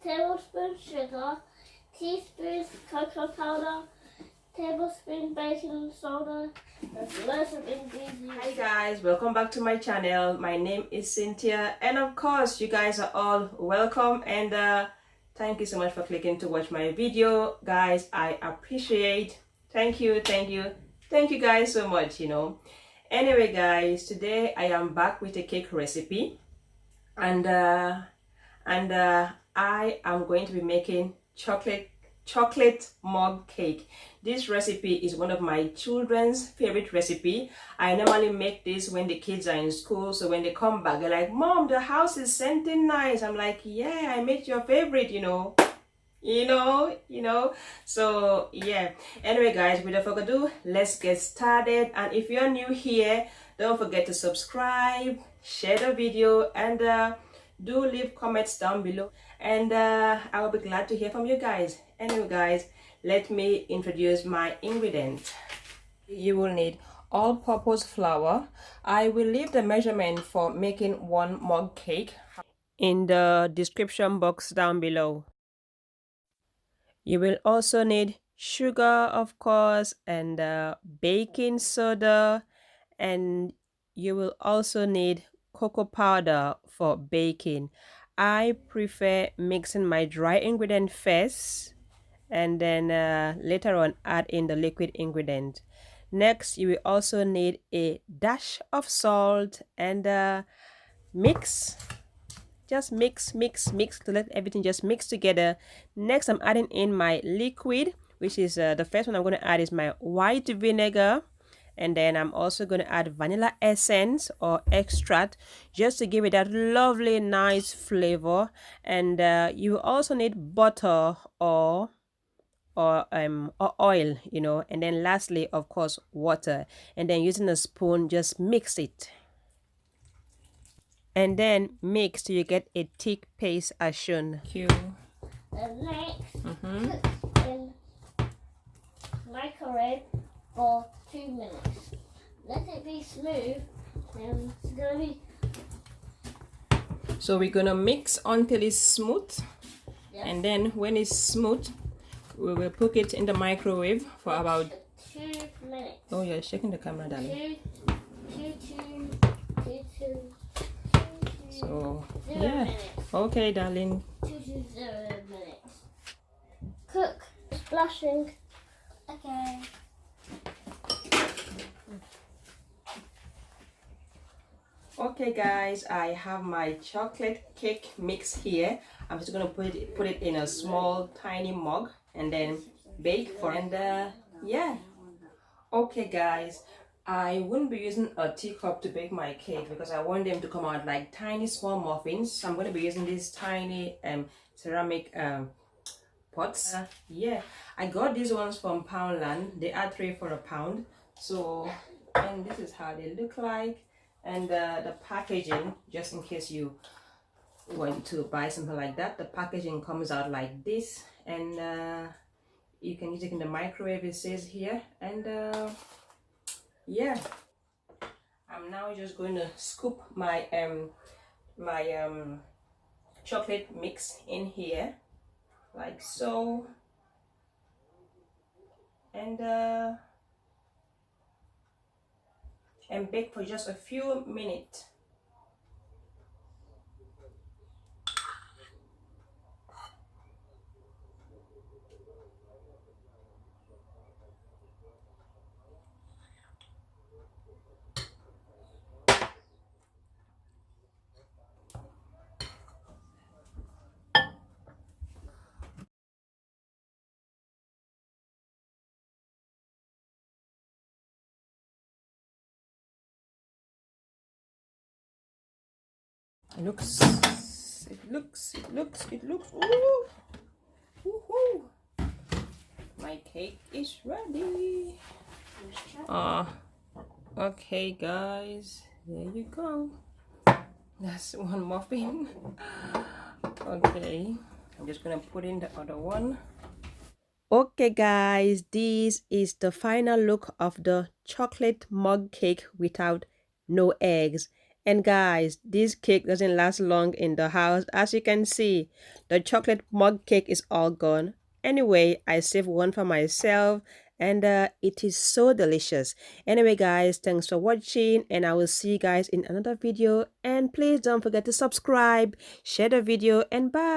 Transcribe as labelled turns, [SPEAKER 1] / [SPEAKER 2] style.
[SPEAKER 1] tablespoon sugar, teaspoon cocoa powder, tablespoon baking soda, and loads of ingredients.
[SPEAKER 2] Hi guys, welcome back to my channel. My name is Cynthia, and of course you guys are all welcome, and thank you so much for clicking to watch my video, guys. I appreciate. Thank you guys so much. Anyway guys, today I am back with a cake recipe, and I am going to be making chocolate mug cake. This recipe is one of my children's favorite recipe. I normally make this when the kids are in school, so when they come back they're like, "Mom, the house is scenting nice." I'm like, "Yeah, I made your favorite, so yeah. Anyway guys, without further ado, let's get started. And if you're new here, don't forget to subscribe, share the video, and do leave comments down below, and I will be glad to hear from you guys. Anyway guys, let me introduce my ingredients. You will need all-purpose flour. I will leave the measurement for making 1 mug cake in the description box down below. You will also need sugar, of course, and baking soda, and you will also need cocoa powder for baking. I prefer mixing my dry ingredient first and then later on add in the liquid ingredient. Next, you will also need a dash of salt and mix. Just mix to let everything just mix together. Next, I'm adding in my liquid, which is the first one I'm going to add is my white vinegar. And then I'm also going to add vanilla essence or extract just to give it that lovely nice flavor. And you also need butter or oil, and then lastly, of course, water. And then using a spoon, just mix it. And then mix till you get a thick paste as shown.
[SPEAKER 1] And next, cook in microwave for 2 minutes. Let it be smooth, and it's gonna be.
[SPEAKER 2] So we're gonna mix until it's smooth, and then when it's smooth, we will put it in the microwave for about
[SPEAKER 1] 2 minutes.
[SPEAKER 2] Oh, you're shaking the camera, darling.
[SPEAKER 1] Two.
[SPEAKER 2] So
[SPEAKER 1] 0
[SPEAKER 2] yeah,
[SPEAKER 1] minutes.
[SPEAKER 2] okay, darling.
[SPEAKER 1] 2 to 0 minutes. Cook, splashing. Okay.
[SPEAKER 2] Okay guys, I have my chocolate cake mix here. I'm just gonna put it in a small tiny mug and then bake for, and yeah. Okay guys, I wouldn't be using a teacup to bake my cake because I want them to come out like tiny small muffins. So I'm going to be using these tiny ceramic pots. Yeah, I got these ones from Poundland. They are 3 for a pound. So, and this is how they look like, and the packaging, just in case you want to buy something like that, the packaging comes out like this, and you can use it in the microwave, it says here. And yeah, I'm now just going to scoop my chocolate mix in here like so, and bake for just a few minutes. It looks. Ooh. My cake is ready. Okay guys, there you go. That's one muffin. Okay, I'm just gonna put in the other one. Okay guys, this is the final look of the chocolate mug cake without no eggs. And guys, this cake doesn't last long in the house. As you can see, the chocolate mug cake is all gone. Anyway, I saved one for myself, and it is so delicious. Anyway guys, thanks for watching, and I will see you guys in another video. And please don't forget to subscribe, share the video, and bye.